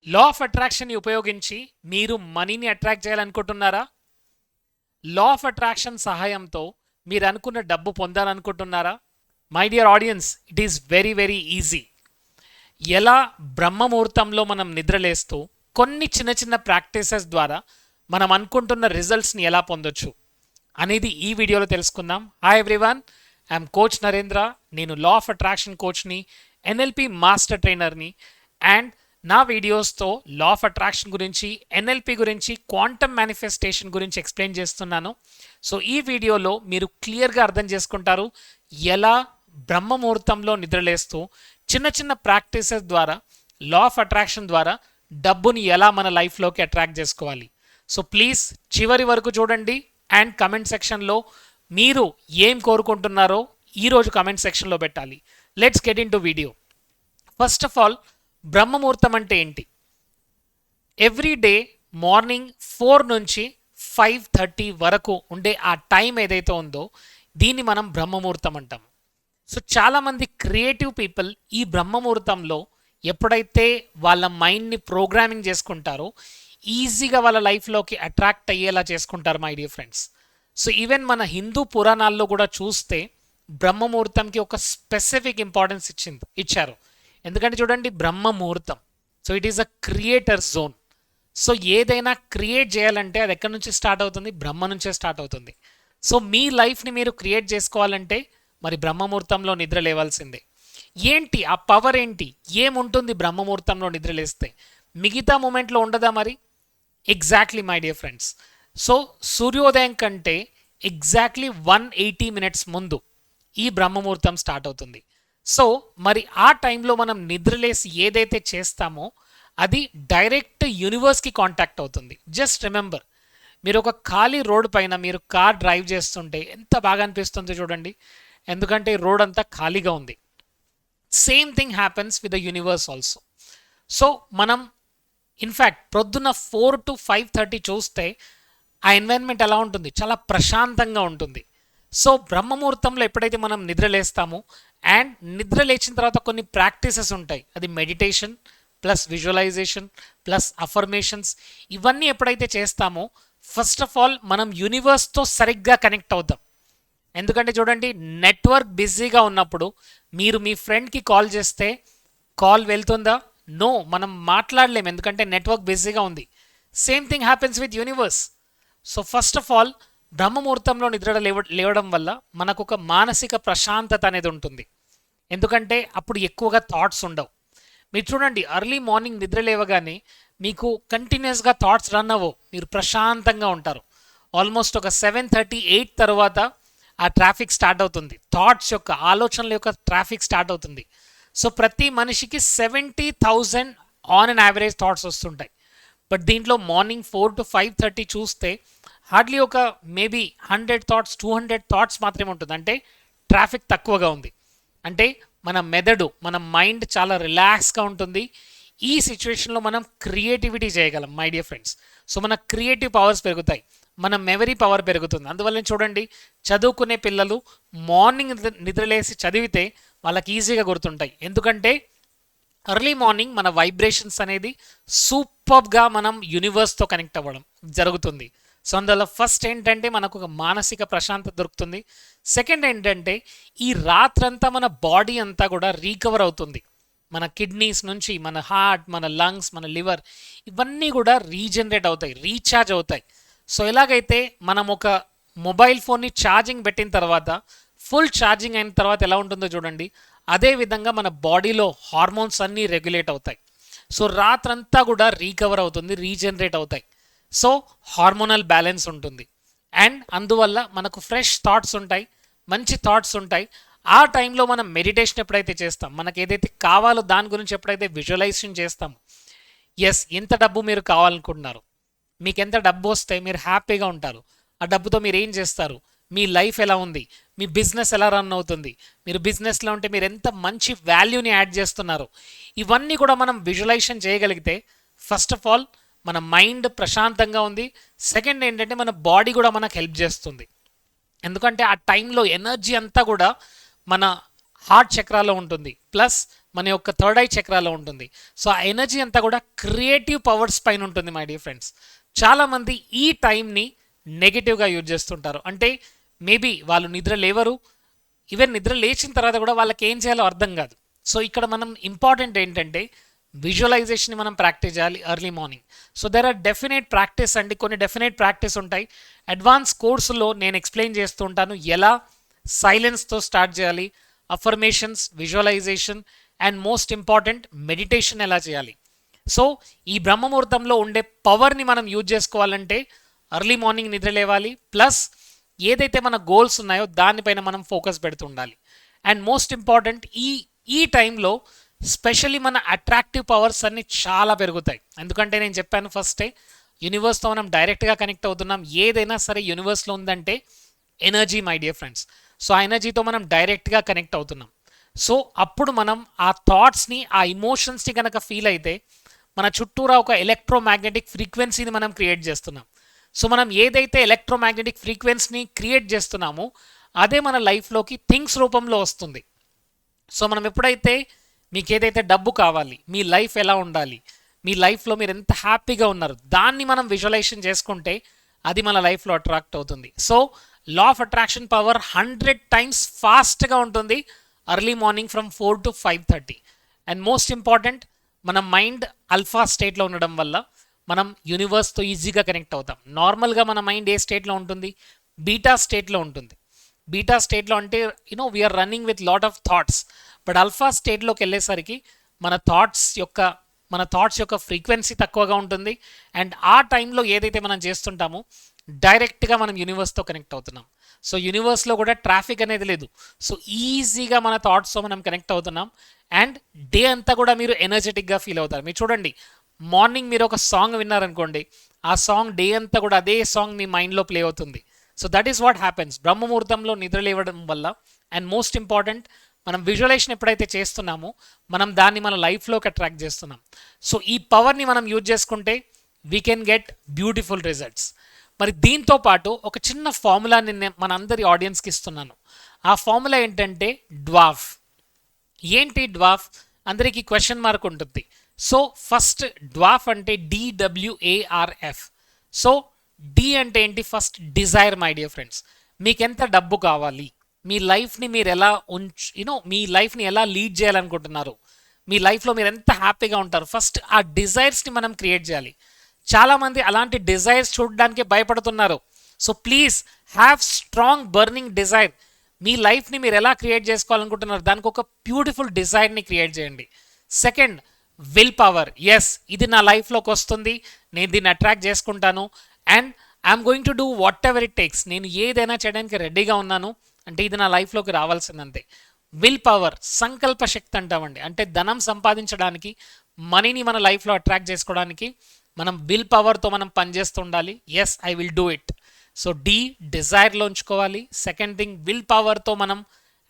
Law of అట్రాక్షన్ని ఉపయోగించి మీరు మనీని అట్రాక్ట్ చేయాలనుకుంటున్నారా? లా ఆఫ్ అట్రాక్షన్ సహాయంతో మీరు అనుకున్న డబ్బు పొందాలనుకుంటున్నారా? My dear audience, it is very very easy. ఎలా బ్రహ్మముహూర్తంలో మనం నిద్రలేస్తూ కొన్ని చిన్న చిన్న ప్రాక్టీసెస్ ద్వారా మనం అనుకుంటున్న రిజల్ట్స్ని ఎలా పొందొచ్చు అనేది ఈ వీడియోలో తెలుసుకుందాం. Hi everyone, I'm coach Narendra. నేను లా ఆఫ్ అట్రాక్షన్ కోచ్ని, ఎన్ఎల్పి మాస్టర్ ట్రైనర్ని. అండ్ నా వీడియోస్తో లా ఆఫ్ అట్రాక్షన్ గురించి, ఎన్ఎల్పి గురించి, క్వాంటమ్ మేనిఫెస్టేషన్ గురించి ఎక్స్ప్లెయిన్ చేస్తున్నాను. సో ఈ వీడియోలో మీరు క్లియర్గా అర్థం చేసుకుంటారు ఎలా బ్రహ్మముహూర్తంలో నిద్రలేస్తూ చిన్న చిన్న ప్రాక్టీసెస్ ద్వారా లా ఆఫ్ అట్రాక్షన్ ద్వారా డబ్బుని ఎలా మన లైఫ్లోకి అట్రాక్ట్ చేసుకోవాలి. సో ప్లీజ్ చివరి వరకు చూడండి అండ్ కమెంట్ సెక్షన్లో మీరు ఏం కోరుకుంటున్నారో ఈరోజు కమెంట్ సెక్షన్లో పెట్టాలి. Let's get into video. First of all, బ్రహ్మముహూర్తం అంటే ఏంటి? ఎవ్రీ డే మార్నింగ్ 4 నుంచి 5:30 వరకు ఉండే ఆ టైం ఏదైతే ఉందో దీన్ని మనం బ్రహ్మముహూర్తం అంటాం. సో చాలామంది క్రియేటివ్ పీపుల్ ఈ బ్రహ్మముహూర్తంలో ఎప్పుడైతే వాళ్ళ మైండ్ని ప్రోగ్రామింగ్ చేసుకుంటారో ఈజీగా వాళ్ళ లైఫ్లోకి అట్రాక్ట్ అయ్యేలా చేసుకుంటారు my dear friends. So even మన హిందూ పురాణాల్లో కూడా చూస్తే బ్రహ్మముహూర్తంకి ఒక స్పెసిఫిక్ ఇంపార్టెన్స్ ఇచ్చారు. ఎందుకంటే చూడండి, బ్రహ్మముహూర్తం, so it is a creator zone. So ఏదైనా క్రియేట్ చేయాలంటే అది ఎక్కడి నుంచి స్టార్ట్ అవుతుంది? బ్రహ్మ నుంచే స్టార్ట్ అవుతుంది. సో మీ లైఫ్ని మీరు క్రియేట్ చేసుకోవాలంటే మరి బ్రహ్మముహూర్తంలో నిద్ర లేవాల్సిందే. ఏంటి ఆ పవర్? ఏంటి, ఏముంటుంది బ్రహ్మముహూర్తంలో నిద్రలేస్తే? మిగతా మూమెంట్లో ఉండదా మరి? Exactly my dear friends. So సూర్యోదయం కంటే ఎగ్జాక్ట్లీ 180 మినిట్స్ ముందు ఈ బ్రహ్మముహూర్తం స్టార్ట్ అవుతుంది. సో మరి ఆ టైంలో మనం నిద్రలేసి ఏదైతే చేస్తామో అది డైరెక్ట్ యూనివర్స్కి కాంటాక్ట్ అవుతుంది. జస్ట్ రిమెంబర్, మీరు ఒక ఖాళీ రోడ్ పైన మీరు కార్ డ్రైవ్ చేస్తుంటే ఎంత బాగా అనిపిస్తుందో చూడండి, ఎందుకంటే రోడ్ అంతా ఖాళీగా ఉంది. Same thing happens with the universe also. So మనం ఇన్ఫ్యాక్ట్ ప్రొద్దున 4 to 5:30 చూస్తే ఆ ఎన్వైరన్మెంట్ ఎలా ఉంటుంది? చాలా ప్రశాంతంగా ఉంటుంది. సో బ్రహ్మముహూర్తంలో ఎప్పుడైతే మనం నిద్ర లేస్తామో అండ్ నిద్ర లేచిన తర్వాత కొన్ని ప్రాక్టీసెస్ ఉంటాయి. అది meditation plus visualisation plus affirmations. ఇవన్నీ ఎప్పుడైతే చేస్తామో ఫస్ట్ ఆఫ్ ఆల్ మనం యూనివర్స్తో సరిగ్గా కనెక్ట్ అవుతాం. ఎందుకంటే చూడండి, నెట్వర్క్ బిజీగా ఉన్నప్పుడు మీరు మీ ఫ్రెండ్కి కాల్ చేస్తే కాల్ వెళ్తుందా? నో, మనం మాట్లాడలేము, ఎందుకంటే నెట్వర్క్ బిజీగా ఉంది. Same thing happens with universe. So first of all బ్రహ్మముహూర్తంలో నిద్ర లేవడం వల్ల మనకు ఒక మానసిక ప్రశాంతత అనేది ఉంటుంది. ఎందుకంటే అప్పుడు ఎక్కువగా థాట్స్ ఉండవు. మీరు చూడండి, ఎర్లీ మార్నింగ్ నిద్ర లేవగానే మీకు కంటిన్యూస్గా థాట్స్ రన్ అవ్వవు, మీరు ప్రశాంతంగా ఉంటారు. ఆల్మోస్ట్ ఒక 7:30, 8 తర్వాత ఆ ట్రాఫిక్ స్టార్ట్ అవుతుంది, థాట్స్ యొక్క, ఆలోచనల యొక్క ట్రాఫిక్ స్టార్ట్ అవుతుంది. సో ప్రతి మనిషికి 70,000 ఆన్ అండ్ యావరేజ్ థాట్స్ వస్తుంటాయి. బట్ దీంట్లో మార్నింగ్ 4 to 5:30 చూస్తే హార్డ్లీ ఒక మేబీ 100 థాట్స్, 200 థాట్స్ మాత్రమే ఉంటుంది. అంటే ట్రాఫిక్ తక్కువగా ఉంది. అంటే మన మెదడు, మన మైండ్ చాలా రిలాక్స్గా ఉంటుంది. ఈ సిచ్యువేషన్లో మనం క్రియేటివిటీ చేయగలం మై డియర్ ఫ్రెండ్స్. సో మన క్రియేటివ్ పవర్స్ పెరుగుతాయి, మన మెమరీ పవర్ పెరుగుతుంది. అందువల్ల చూడండి, చదువుకునే పిల్లలు మార్నింగ్ నిద్రలేసి చదివితే వాళ్ళకి ఈజీగా గుర్తుంటాయి. ఎందుకంటే ఎర్లీ మార్నింగ్ మన వైబ్రేషన్స్ అనేది సూపర్గా మనం యూనివర్స్తో కనెక్ట్ అవ్వడం జరుగుతుంది. సో అందువల్ల ఫస్ట్ ఏంటంటే మనకు ఒక మానసిక ప్రశాంతత దొరుకుతుంది. సెకండ్ ఏంటంటే ఈ రాత్రంతా మన బాడీ అంతా కూడా రీకవర్ అవుతుంది. మన కిడ్నీస్ నుంచి మన హార్ట్, మన లంగ్స్, మన లివర్ ఇవన్నీ కూడా రీజనరేట్ అవుతాయి, రీఛార్జ్ అవుతాయి. సో ఎలాగైతే మనం ఒక మొబైల్ ఫోన్ని ఛార్జింగ్ పెట్టిన తర్వాత ఫుల్ ఛార్జింగ్ అయిన తర్వాత ఎలా ఉంటుందో చూడండి, అదేవిధంగా మన బాడీలో హార్మోన్స్ అన్నీ రెగ్యులేట్ అవుతాయి. సో రాత్రంతా కూడా రీకవర్ అవుతుంది, రీజనరేట్ అవుతాయి. సో హార్మోనల్ బ్యాలెన్స్ ఉంటుంది అండ్ అందువల్ల మనకు ఫ్రెష్ థాట్స్ ఉంటాయి, మంచి థాట్స్ ఉంటాయి. ఆ టైంలో మనం మెడిటేషన్ ఎప్పుడైతే చేస్తాం, మనకు ఏదైతే కావాలో దాని గురించి ఎప్పుడైతే విజువలైజేషన్ చేస్తామో, ఎస్, ఎంత డబ్బు మీరు కావాలనుకుంటున్నారు, మీకు ఎంత డబ్బు వస్తే మీరు హ్యాపీగా ఉంటారు, ఆ డబ్బుతో మీరు ఏం చేస్తారు, మీ లైఫ్ ఎలా ఉంది, మీ బిజినెస్ ఎలా రన్ అవుతుంది, మీరు బిజినెస్లో ఉంటే మీరు ఎంత మంచి వాల్యూని యాడ్ చేస్తున్నారు, ఇవన్నీ కూడా మనం విజువలైజేషన్ చేయగలిగితే ఫస్ట్ ఆఫ్ ఆల్ మన మైండ్ ప్రశాంతంగా ఉంది. సెకండ్ ఏంటంటే మన బాడీ కూడా మనకు హెల్ప్ చేస్తుంది. ఎందుకంటే ఆ టైంలో ఎనర్జీ అంతా కూడా మన హార్ట్ చక్రాలో ఉంటుంది, ప్లస్ మన యొక్క థర్డ్ ఐ చక్రాలో ఉంటుంది. సో ఆ ఎనర్జీ అంతా కూడా క్రియేటివ్ పవర్స్ పైన ఉంటుంది మై డియర్ ఫ్రెండ్స్. చాలామంది ఈ టైంని నెగిటివ్గా యూజ్ చేస్తుంటారు. అంటే మేబీ వాళ్ళు నిద్ర లేవరు, ఈవెన్ నిద్ర లేచిన తర్వాత కూడా వాళ్ళకి ఏం చేయాలో అర్థం కాదు. సో ఇక్కడ మనం ఇంపార్టెంట్ ఏంటంటే విజువలైజేషన్ మనం ప్రాక్టీస్ చేయాలి early morning. So there are definite practice అండి, కొన్ని డెఫినెట్ ప్రాక్టీస్ ఉంటాయి. అడ్వాన్స్ కోర్సులో నేను ఎక్స్ప్లెయిన్ చేస్తూ ఉంటాను ఎలా సైలెన్స్తో స్టార్ట్ చేయాలి, affirmations, visualisation and most important meditation ఎలా చేయాలి. సో ఈ బ్రహ్మముహూర్తంలో ఉండే పవర్ని మనం యూజ్ చేసుకోవాలంటే ఎర్లీ మార్నింగ్ నిద్ర లేవాలి, ప్లస్ ఏదైతే మన గోల్స్ ఉన్నాయో దానిపైన మనం ఫోకస్ పెడుతూ ఉండాలి. అండ్ మోస్ట్ ఇంపార్టెంట్ ఈ టైంలో స్పెషల్లీ మన అట్రాక్టివ్ పవర్స్ అన్ని చాలా పెరుగుతాయి. ఎందుకంటే నేను చెప్పాను ఫస్టే, యూనివర్స్తో మనం డైరెక్ట్గా కనెక్ట్ అవుతున్నాం. ఏదైనా సరే యూనివర్స్లో ఉందంటే energy my dear friends. So ఆ ఎనర్జీతో మనం డైరెక్ట్గా కనెక్ట్ అవుతున్నాం. సో అప్పుడు మనం ఆ థాట్స్ని, ఆ ఇమోషన్స్ని కనుక ఫీల్ అయితే మన చుట్టూరా ఒక ఎలక్ట్రోమాగ్నెటిక్ ఫ్రీక్వెన్సీని మనం క్రియేట్ చేస్తున్నాం. సో మనం ఏదైతే ఎలక్ట్రోమాగ్నెటిక్ ఫ్రీక్వెన్సీని క్రియేట్ చేస్తున్నామో అదే మన లైఫ్లోకి థింగ్స్ రూపంలో వస్తుంది. సో మనం ఎప్పుడైతే మీకు ఏదైతే డబ్బు కావాలి, మీ లైఫ్ ఎలా ఉండాలి, మీ లైఫ్లో మీరు ఎంత హ్యాపీగా ఉన్నారు, దాన్ని మనం విజువలైజేషన్ చేసుకుంటే అది మన లైఫ్లో అట్రాక్ట్ అవుతుంది. So law of attraction power 100 times ఫాస్ట్గా ఉంటుంది early morning from 4 to 5:30. And most important, మన మైండ్ ఆల్ఫా స్టేట్లో ఉండడం వల్ల మనం యూనివర్స్తో ఈజీగా కనెక్ట్ అవుతాం. నార్మల్గా మన మైండ్ ఏ స్టేట్లో ఉంటుంది? బీటా స్టేట్లో ఉంటుంది. బీటా స్టేట్లో అంటే we're running with lot of thoughts. But alpha స్టేట్లోకి వెళ్ళేసరికి మన థాట్స్ యొక్క ఫ్రీక్వెన్సీ తక్కువగా ఉంటుంది. అండ్ ఆ టైంలో ఏదైతే మనం చేస్తుంటామో డైరెక్ట్గా మనం యూనివర్స్తో కనెక్ట్ అవుతున్నాం. సో యూనివర్స్లో కూడా ట్రాఫిక్ అనేది లేదు. సో ఈజీగా మన థాట్స్తో మనం కనెక్ట్ అవుతున్నాం. అండ్ డే అంతా కూడా మీరు ఎనర్జెటిక్గా ఫీల్ అవుతారు. మీరు చూడండి, మార్నింగ్ మీరు ఒక సాంగ్ విన్నారనుకోండి, ఆ సాంగ్ డే అంతా కూడా అదే సాంగ్ మీ మైండ్లో ప్లే అవుతుంది. So that is what happens బ్రహ్మముహూర్తంలో నిద్ర లేవడం వల్ల. అండ్ మోస్ట్ ఇంపార్టెంట్, మనం విజువలైజేషన్ ఎప్పుడైతే చేస్తున్నామో మనం దాన్ని మన లైఫ్లోకి అట్రాక్ట్ చేస్తున్నాం. సో ఈ పవర్ని మనం యూజ్ చేసుకుంటే we can get beautiful results. మరి దీంతో పాటు ఒక చిన్న ఫార్ములాని నేను మన అందరి ఆడియన్స్కి ఇస్తున్నాను. ఆ ఫార్ములా ఏంటంటే డ్వార్ఫ్. ఏంటి డ్వార్ఫ్? అందరికీ క్వశ్చన్ మార్క్ ఉంటుంది. సో ఫస్ట్ డ్వార్ఫ్ అంటే DWARF. సో డి అంటే ఏంటి? First desire my dear friends. మీకు ఎంత డబ్బు కావాలి, మీ లైఫ్ని మీరు ఎలా మీ లైఫ్ని ఎలా లీడ్ చేయాలనుకుంటున్నారు, మీ లైఫ్లో మీరు ఎంత హ్యాపీగా ఉంటారు, ఫస్ట్ ఆ డిజైర్స్ని మనం క్రియేట్ చేయాలి. చాలామంది అలాంటి డిజైర్స్ చూడడానికి భయపడుతున్నారు. So please have strong burning desire. మీ లైఫ్ని మీరు ఎలా క్రియేట్ చేసుకోవాలనుకుంటున్నారు, దానికి ఒక బ్యూటిఫుల్ డిజైర్ని క్రియేట్ చేయండి. Second, will power. ఎస్, ఇది నా లైఫ్లోకి వస్తుంది, నేను దీన్ని అట్రాక్ట్ చేసుకుంటాను and I'm going to do whatever it takes. నేను ఏదైనా చేయడానికి రెడీగా ఉన్నాను అంటే ఇది నా లైఫ్లోకి రావాల్సిందంతే. విల్ పవర్, సంకల్ప శక్తి అంటామండి. అంటే ధనం సంపాదించడానికి, మనీని మన లైఫ్లో అట్రాక్ట్ చేసుకోవడానికి మనం విల్ పవర్తో మనం పనిచేస్తూ ఉండాలి. Yes, I will do it. So డి డిజైర్లో ఉంచుకోవాలి. సెకండ్ థింగ్, విల్ పవర్తో మనం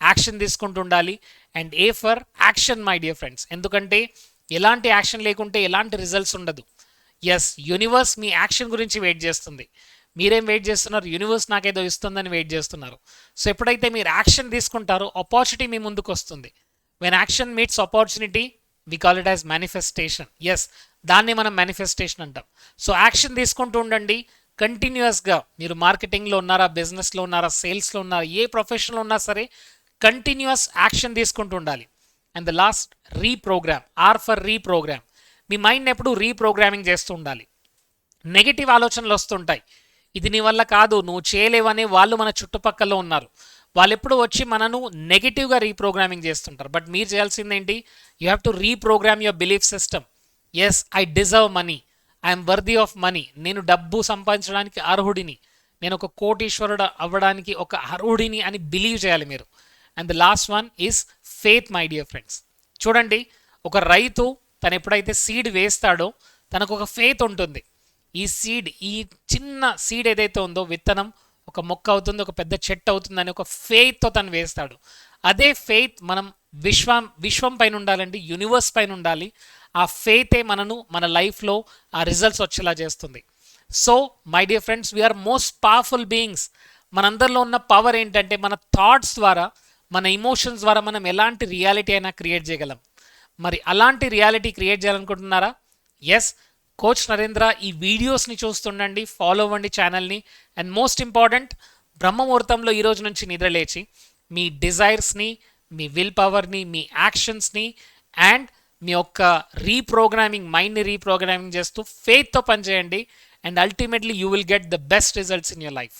యాక్షన్ తీసుకుంటూ ఉండాలి. And A for action my dear friends. ఎందుకంటే ఎలాంటి యాక్షన్ లేకుంటే ఎలాంటి రిజల్ట్స్ ఉండదు. ఎస్, యూనివర్స్ మీ యాక్షన్ గురించి వెయిట్ చేస్తుంది. మీరేం వెయిట్ చేస్తున్నారు? యూనివర్స్ నాకేదో ఇస్తుందని వెయిట్ చేస్తున్నారు. సో ఎప్పుడైతే మీరు యాక్షన్ తీసుకుంటారో ఆపర్చునిటీ మీ ముందుకు వస్తుంది. When action meets opportunity we call it as manifestation. Yes, దాన్ని మనం మేనిఫెస్టేషన్ అంటాం. సో యాక్షన్ తీసుకుంటూ ఉండండి కంటిన్యూస్గా. మీరు మార్కెటింగ్లో ఉన్నారా, బిజినెస్లో ఉన్నారా, సేల్స్లో ఉన్నారా, ఏ ప్రొఫెషన్లో ఉన్నా సరే కంటిన్యూస్ యాక్షన్ తీసుకుంటూ ఉండాలి. And the last, reprogram. R for reprogram. మీ మైండ్ ఎప్పుడు రీప్రోగ్రామింగ్ చేస్తూ ఉండాలి. నెగిటివ్ ఆలోచనలు వస్తుంటాయి, ఇది నీ వల్ల కాదు, నువ్వు చేయలేవనే వాళ్ళు మన చుట్టుపక్కల ఉన్నారు. వాళ్ళు ఎప్పుడు వచ్చి మనను నెగిటివ్గా రీప్రోగ్రామింగ్ చేస్తుంటారు. బట్ మీరు చేయాల్సింది ఏంటి? You have to reprogram your belief system. Yes, I deserve money, I'm worthy of money. నేను డబ్బు సంపాదించడానికి అర్హుడిని, నేను ఒక కోటీశ్వరుడు అవ్వడానికి ఒక అర్హుడిని అని బిలీవ్ చేయాలి మీరు. And the last one is faith my dear friends. చూడండి, ఒక రైతు తను ఎప్పుడైతే సీడ్ వేస్తాడో తనకు ఒక ఫెయిత్ ఉంటుంది. ఈ సీడ్, ఈ చిన్న సీడ్ ఏదైతే ఉందో విత్తనం ఒక మొక్క అవుతుంది, ఒక పెద్ద చెట్టు అవుతుందని ఒక ఫెయిత్తో తను వేస్తాడు. అదే ఫెయిత్ మనం విశ్వం పైన ఉండాలండి, యూనివర్స్ పైన ఉండాలి. ఆ ఫెయితే మనను మన లైఫ్లో ఆ రిజల్ట్స్ వచ్చేలా చేస్తుంది. So my dear friends, we're most powerful beings. మనందరిలో ఉన్న పవర్ ఏంటంటే మన థాట్స్ ద్వారా మన ఇమోషన్స్ ద్వారా మనం ఎలాంటి రియాలిటీ అయినా క్రియేట్ చేయగలం. మరి అలాంటి రియాలిటీ క్రియేట్ చేయాలనుకుంటున్నారా? ఎస్, కోచ్ నరేంద్ర ఈ వీడియోస్ని చూస్తుండండి, ఫాలో అవ్వండి ఛానల్ని. అండ్ మోస్ట్ ఇంపార్టెంట్, బ్రహ్మముహూర్తంలో ఈ రోజు నుంచి నిద్రలేచి మీ డిజైర్స్ని, మీ విల్ పవర్ని, మీ యాక్షన్స్ని అండ్ మీ యొక్క మైండ్ని రీప్రోగ్రామింగ్ చేస్తూ ఫెయిత్తో పనిచేయండి. And ultimately you will get the best results in your life.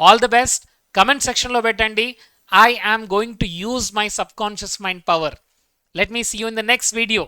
All the best. Comment సెక్షన్లో పెట్టండి, I am going to use my subconscious mind power. Let me see you in the next video.